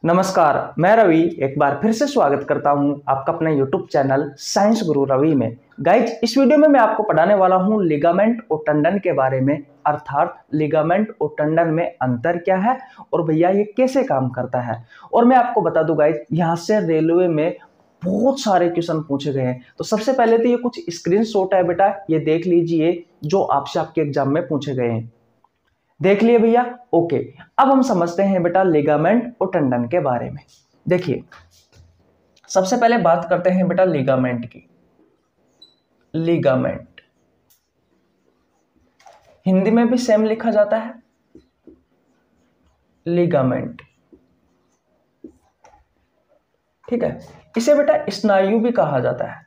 नमस्कार, मैं रवि एक बार फिर से स्वागत करता हूं आपका अपने YouTube चैनल साइंस गुरु रवि में। गाइज, इस वीडियो में मैं आपको पढ़ाने वाला हूं लिगामेंट और टेंडन के बारे में, अर्थात लिगामेंट और टेंडन में अंतर क्या है और भैया ये कैसे काम करता है। और मैं आपको बता दूं गाइज, यहाँ से रेलवे में बहुत सारे क्वेश्चन पूछे गए हैं। तो सबसे पहले तो ये कुछ स्क्रीनशॉट है बेटा, ये देख लीजिए जो आपसे आपके एग्जाम में पूछे गए हैं। देख लिए भैया, ओके। अब हम समझते हैं बेटा लिगामेंट और टेंडन के बारे में। देखिए, सबसे पहले बात करते हैं बेटा लिगामेंट की। लिगामेंट हिंदी में भी सेम लिखा जाता है, लिगामेंट, ठीक है। इसे बेटा स्नायु भी कहा जाता है,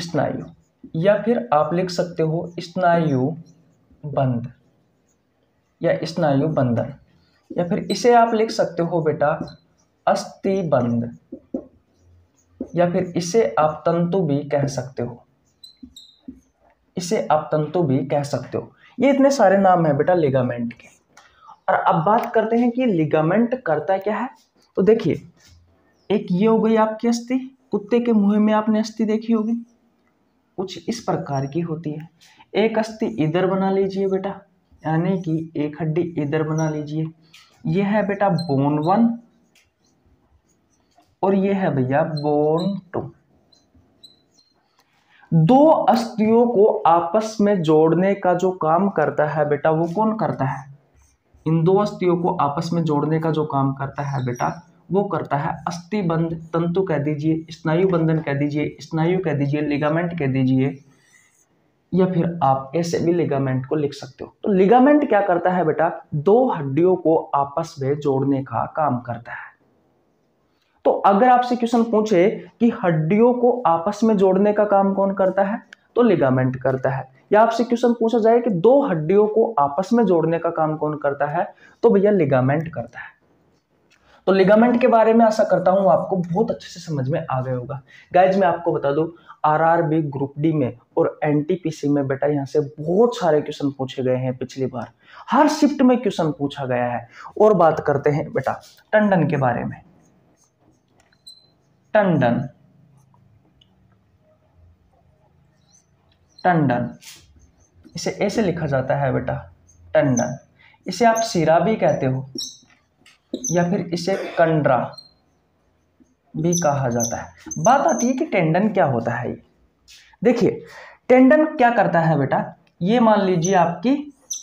स्नायु, या फिर आप लिख सकते हो स्नायु बंध या स्नायु बंधन, या फिर इसे आप लिख सकते हो बेटा अस्थि बंध, या फिर इसे आप तंतु भी कह सकते हो, इसे आप तंतु भी कह सकते हो। ये इतने सारे नाम हैं बेटा लिगामेंट के। और अब बात करते हैं कि लिगामेंट करता क्या है। तो देखिए, एक ये हो गई आपकी अस्थि, कुत्ते के मुंह में आपने अस्थि देखी होगी, कुछ इस प्रकार की होती है। एक अस्थि इधर बना लीजिए बेटा, यानी कि एक हड्डी इधर बना लीजिए। यह है बेटा बोन 1 और यह है भैया बोन 2। दो अस्थियों को आपस में जोड़ने का जो काम करता है बेटा, वो कौन करता है? इन दो अस्थियों को आपस में जोड़ने का जो काम करता है बेटा, वो करता है अस्थि बंध, तंतु कह दीजिए, स्नायु बंधन कह दीजिए, स्नायु कह दीजिए, लिगामेंट कह दीजिए, या फिर आप ऐसे भी लिगामेंट को लिख सकते हो। तो लिगामेंट क्या करता है बेटा? दो हड्डियों को आपस में जोड़ने का काम करता है। तो अगर आपसे क्वेश्चन पूछे कि हड्डियों को आपस में जोड़ने का काम कौन करता है, तो लिगामेंट करता है। या आपसे क्वेश्चन पूछा जाए कि दो हड्डियों को आपस में जोड़ने का काम कौन करता है, तो भैया लिगामेंट करता है। तो लिगामेंट के बारे में आशा करता हूं आपको बहुत अच्छे से समझ में आ गया होगा। गाइज, मैं आपको बता दूं, आरआरबी ग्रुप डी में और एनटीपीसी में बेटा यहाँ से बहुत सारे क्वेश्चन पूछे गए हैं। पिछली बार हर शिफ्ट में क्वेश्चन पूछा गया है। और बात करते हैं बेटा टेंडन के बारे में। टेंडन, टेंडन इसे ऐसे लिखा जाता है बेटा, टेंडन। इसे आप सिरा भी कहते हो या फिर इसे कंडरा भी कहा जाता है। बात आती है कि टेंडन क्या होता है। ये देखिए, टेंडन क्या करता है बेटा, ये मान लीजिए आपकी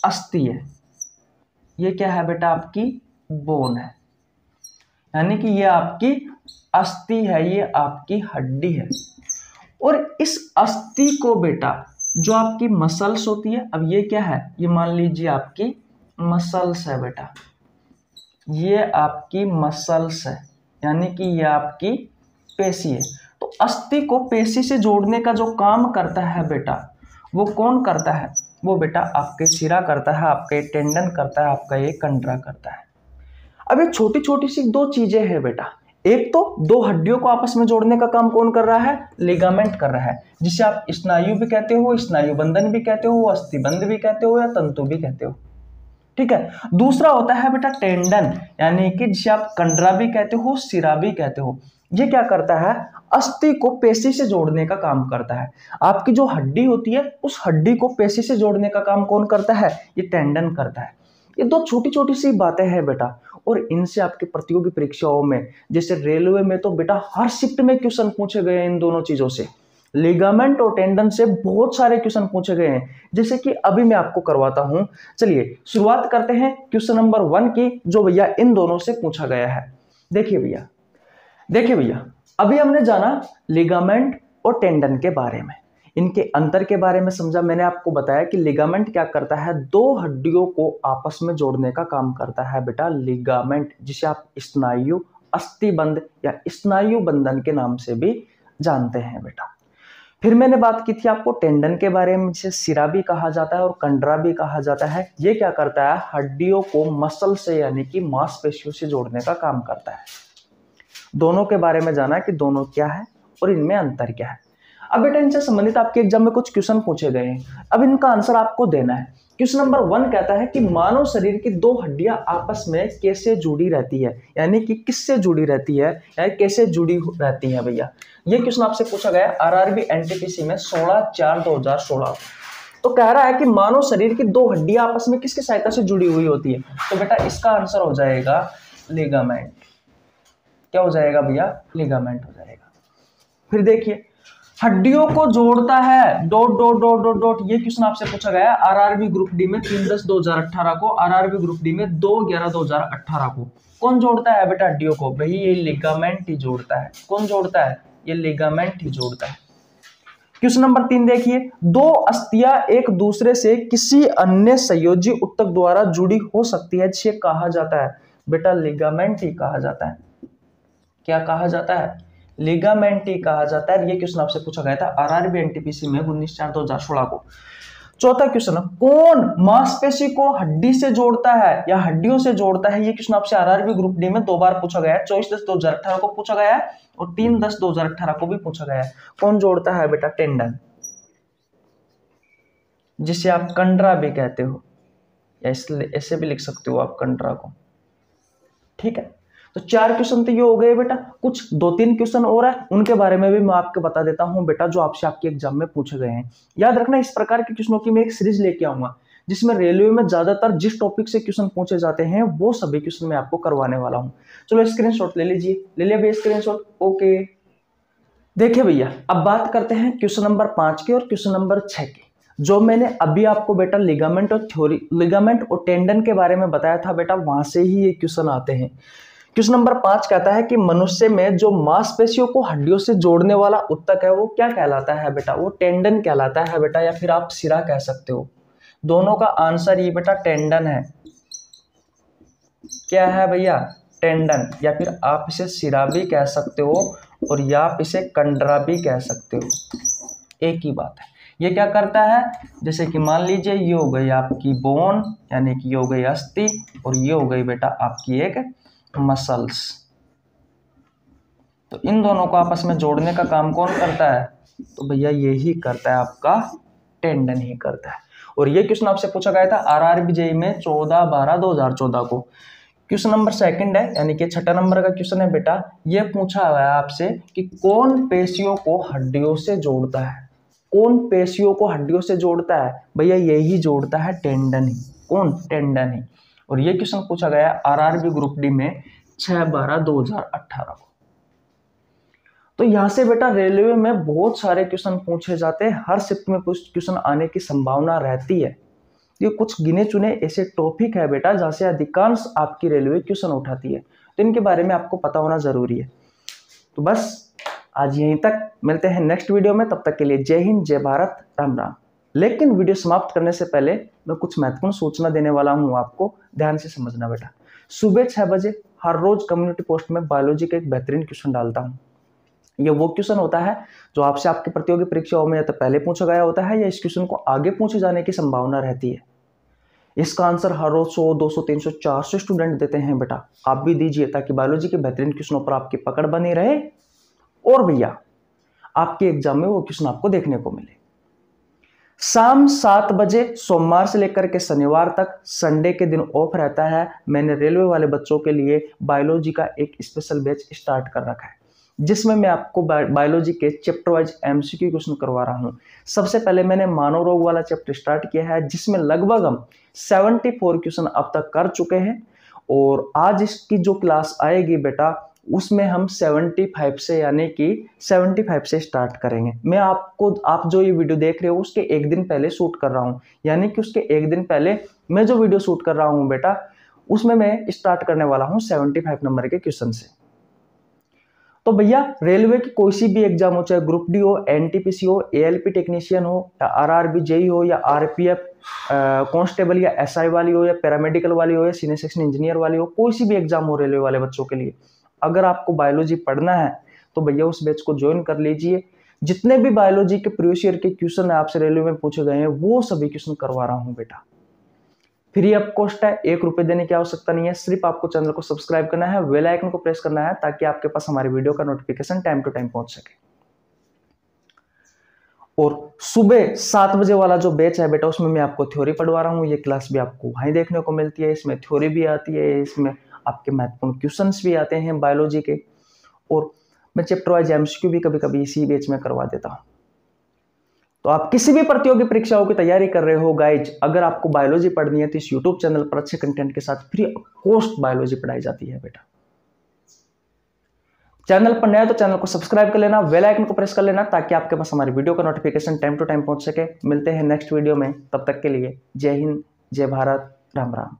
अस्थि है, ये क्या है बेटा आपकी बोन है, यानी कि ये आपकी अस्थि है, ये आपकी हड्डी है। और इस अस्थि को बेटा जो आपकी मसल्स होती है, अब ये क्या है, ये मान लीजिए आपकी मसल्स है बेटा, ये आपकी मसल्स है, यानी कि ये आपकी पेशी है। तो अस्थि को पेशी से जोड़ने का जो काम करता है बेटा, वो कौन करता है? वो बेटा आपके सिरा करता है, आपका ये टेंडन करता है, आपका ये कंडरा करता है। अब ये छोटी छोटी सी दो चीजें हैं बेटा। एक तो दो हड्डियों को आपस में जोड़ने का काम कौन कर रहा है? लिगामेंट कर रहा है, जिसे आप स्नायु भी कहते हो, स्नायु बंधन भी कहते हो, अस्थि बंध भी कहते हो, या तंतु भी कहते हो, ठीक है। दूसरा होता है बेटा टेंडन, यानी कि जिसे आप कंडरा भी कहते हो, सिरा भी कहते हो। ये क्या करता है? अस्थि को पेशी से जोड़ने का काम करता है। आपकी जो हड्डी होती है, उस हड्डी को पेशी से जोड़ने का काम कौन करता है? ये टेंडन करता है। ये दो छोटी छोटी सी बातें हैं बेटा, और इनसे आपके प्रतियोगी परीक्षाओं में, जैसे रेलवे में, तो बेटा हर शिफ्ट में क्वेश्चन पूछे गए हैं। इन दोनों चीजों से, लिगामेंट और टेंडन से बहुत सारे क्वेश्चन पूछे गए हैं, जैसे कि अभी मैं आपको करवाता हूं। चलिए शुरुआत करते हैं क्वेश्चन नंबर 1 की, जो भैया इन दोनों से पूछा गया है। देखिए भैया, देखिए भैया, अभी हमने जाना लिगामेंट और टेंडन के बारे में, इनके अंतर के बारे में समझा। मैंने आपको बताया कि लिगामेंट क्या करता है? दो हड्डियों को आपस में जोड़ने का काम करता है बेटा लिगामेंट, जिसे आप स्नायु, अस्थिबंध या स्नायु बंधन के नाम से भी जानते हैं बेटा। फिर मैंने बात की थी आपको टेंडन के बारे में, जिसे सिरा भी कहा जाता है और कंडरा भी कहा जाता है। ये क्या करता है? हड्डियों को मसल से, यानी कि मांसपेशियों से जोड़ने का काम करता है। दोनों के बारे में जाना कि दोनों क्या है और इनमें अंतर क्या है। अब बेटा इनसे संबंधित आपके एग्जाम में कुछ क्वेश्चन पूछे गए हैं, अब इनका आंसर आपको देना है। क्वेश्चन नंबर 1 कहता है कि मानव शरीर की 2 हड्डियां आपस में कैसे जुड़ी रहती है, यानी कि किससे जुड़ी रहती है या कैसे जुड़ी रहती है भैया। ये क्वेश्चन आपसे पूछा गया आरआरबी एनटीपीसी में 16/4/2016। तो कह रहा है कि मानव शरीर की 2 हड्डियां आपस में किसकी सहायता से जुड़ी हुई होती है। तो बेटा इसका आंसर हो जाएगा लिगामेंट। क्या हो जाएगा भैया, लिगामेंट हो जाएगा। फिर देखिए हड्डियों को जोड़ता है dot dot dot dot dot, ये क्वेश्चन आपसे पूछा गया आरआरबी ग्रुप डी में 3/10/2018 को, आरआरबी ग्रुप डी में 2/11/2018 को। कौन जोड़ता है बेटा हड्डियों को, भाई ये लिगामेंट ही जोड़ता है। कौन जोड़ता है, ये लिगामेंट ही जोड़ता है। क्वेश्चन नंबर 3 देखिए, 2 अस्थियां एक दूसरे से किसी अन्य संयोजी ऊतक द्वारा जुड़ी हो सकती है, जिसे कहा जाता है बेटा लिगामेंट ही कहा जाता है। क्या कहा जाता है, लिगामेंट ही कहा जाता है। ये क्वेश्चन आपसे पूछा गया था आरआरबी एनटीपीसी में 19/4/2016 को। चौथा क्वेश्चन, कौन मांसपेशी को हड्डी से जोड़ता है या हड्डियों से जोड़ता है। ये क्वेश्चन आपसे आरआरबी ग्रुप डी में 2 बार पूछा गया है, 24/10/2018 को पूछा गया है और 3/10/2018 को भी पूछा गया है। कौन जोड़ता है बेटा, टेंडन, जिसे आप कंडरा भी कहते हो, या इसलिए ऐसे भी लिख सकते हो आप कंडरा को। ठीक है, तो 4 क्वेश्चन तो ये हो गए बेटा। कुछ 2-3 क्वेश्चन और है, उनके बारे में भी मैं आपको बता देता हूं बेटा, जो आपसे आपके एग्जाम में पूछे गए हैं। याद रखना इस प्रकार के क्वेश्चनों की मैं एक सीरीज लेके आऊंगा, जिसमें रेलवे में ज्यादातर जिस टॉपिक से क्वेश्चन पूछे जाते हैं वो सभी क्वेश्चन मैं आपको करवाने वाला हूं। चलो स्क्रीनशॉट ले लीजिए, ले लिया भैया स्क्रीनशॉट, ओके। देखिए भैया अब बात करते हैं क्वेश्चन नंबर 5 के और क्वेश्चन नंबर 6 के। जो मैंने अभी आपको बेटा लिगामेंट और थ्योरी, लिगामेंट और टेंडन के बारे में बताया था बेटा, वहां से ही ये क्वेश्चन आते हैं। क्वेश्चन नंबर 5 कहता है कि मनुष्य में जो मांसपेशियों को हड्डियों से जोड़ने वाला ऊतक है वो क्या कहलाता है बेटा, वो टेंडन कहलाता है बेटा, या फिर आप सिरा कह सकते हो। दोनों का आंसर ये बेटा टेंडन है। क्या है भैया, टेंडन, या फिर आप इसे सिरा भी कह सकते हो और या आप इसे कंडरा भी कह सकते हो, एक ही बात है। ये क्या करता है, जैसे कि मान लीजिए ये हो गई आपकी बोन, यानी कि ये हो गई अस्थि, और ये हो गई बेटा आपकी एक मसल्स। तो इन दोनों को आपस में जोड़ने का काम कौन करता है, तो भैया ये ही करता है, आपका टेंडन ही करता है। और ये क्वेश्चन आपसे पूछा गया था आरआरबी जेईई में 14/12/2014 को। क्वेश्चन नंबर 2 है, यानी कि 6 नंबर का क्वेश्चन है बेटा। ये पूछा हुआ है आपसे कि कौन पेशियों को हड्डियों से जोड़ता है। कौन पेशियों को हड्डियों से जोड़ता है, भैया यही जोड़ता है, टेंडन ही। कौन, टेंडन ही। और ये क्वेश्चन पूछा गया आरआरबी ग्रुप डी में 6/12/2018 को। तो यहां से बेटा रेलवे में बहुत सारे क्वेश्चन पूछे जाते हैं, हर शिफ्ट में कुछ क्वेश्चन आने की संभावना रहती है। ये कुछ गिने चुने ऐसे टॉपिक है बेटा जहां से अधिकांश आपकी रेलवे क्वेश्चन उठाती है, तो इनके बारे में आपको पता होना जरूरी है। तो बस आज यहीं तक, मिलते हैं नेक्स्ट वीडियो में, तब तक के लिए जय हिंद, जय भारत, राम राम। लेकिन वीडियो समाप्त करने से पहले मैं कुछ महत्वपूर्ण सूचना देने वाला हूं आपको, ध्यान से समझना बेटा। सुबह 6 बजे हर रोज कम्युनिटी पोस्ट में बायोलॉजी का एक बेहतरीन क्वेश्चन डालता हूं। ये वो क्वेश्चन होता है जो आपसे आपकी प्रतियोगी परीक्षाओं में या तो पहले पूछा गया होता है या इस क्वेश्चन को आगे पूछे जाने की संभावना रहती है। इसका आंसर हर रोज 100, 200, 300, 400 स्टूडेंट देते हैं बेटा, आप भी दीजिए, ताकि बायोलॉजी के बेहतरीन क्वेश्चनों पर आपकी पकड़ बनी रहे और भैया आपके एग्जाम में वो क्वेश्चन आपको देखने को मिले। शाम 7 बजे सोमवार से लेकर के शनिवार तक, संडे के दिन ऑफ रहता है। मैंने रेलवे वाले बच्चों के लिए बायोलॉजी का एक स्पेशल बैच स्टार्ट कर रखा है, जिसमें मैं आपको बायोलॉजी के चैप्टर वाइज एमसीक्यू क्वेश्चन करवा रहा हूं। सबसे पहले मैंने मानव रोग वाला चैप्टर स्टार्ट किया है, जिसमें लगभग हम 74 क्वेश्चन अब तक कर चुके हैं, और आज इसकी जो क्लास आएगी बेटा उसमें हम 75 से, यानी कि 75 से स्टार्ट करेंगे। मैं आपको, आप जो ये वीडियो देख रहे हो उसके एक दिन पहले शूट कर रहा हूं, यानी कि उसके एक दिन पहले मैं जो वीडियो शूट कर रहा हूं बेटा, उसमें मैं स्टार्ट करने वाला हूं 75 नंबर के क्वेश्चन से। तो भैया रेलवे की कोई सी भी एग्जाम हो, चाहे ग्रुप डी हो, एनटीपीसी हो, एएलपी टेक्नीशियन हो, या आरआरबी जेईई हो, या आरपीएफ कांस्टेबल या एसआई वाली हो, या पैरामेडिकल वाली हो, या सीनियर सेक्शन इंजीनियर वाली हो, कोई सी भी एग्जाम हो रेलवे वाले बच्चों के लिए, अगर आपको बायोलॉजी पढ़ना है तो भैया उस बैच को ज्वाइन कर लीजिए। जितने भी बायोलॉजी के प्रीवियस ईयर के क्वेश्चन आपसे रेलवे में पूछे गए हैं वो सभी क्वेश्चन करवा रहा हूं बेटा। फ्री ऑफ कॉस्ट है, 1 रुपए देने की आवश्यकता नहीं है। सिर्फ आपको चैनल को सब्सक्राइब करना है, बेल आइकन को प्रेस करना है, ताकि आपके पास हमारी वीडियो का नोटिफिकेशन टाइम टू टाइम पहुंच सके। और सुबह 7 बजे वाला जो बैच है बेटा, उसमें मैं आपको थ्योरी पढ़वा रहा हूँ। ये क्लास भी आपको वहीं देखने को मिलती है। इसमें थ्योरी भी आती है, इसमें आपके महत्वपूर्ण क्वेश्चंस भी आते हैं बायोलॉजी के, और मैं चैप्टर वाइज एमसीक्यू भी कभी कभी इसी बैच में करवा देता हूँ। तो आप किसी भी प्रतियोगी परीक्षाओं की तैयारी कर रहे हो गाइज, अगर आपको बायोलॉजी पढ़नी है तो इस यूट्यूब चैनल पर अच्छे कंटेंट के साथ फ्री ऑफ कॉस्ट बायोलॉजी पढ़ाई जाती है बेटा। चैनल पर नया तो चैनल को सब्सक्राइब कर लेना, बेल आइकन को प्रेस कर लेना, ताकि आपके पास हमारी वीडियो का नोटिफिकेशन टाइम टू टाइम पहुंच सके। मिलते हैं नेक्स्ट वीडियो में, तब तक के लिए जय हिंद, जय भारत, राम राम।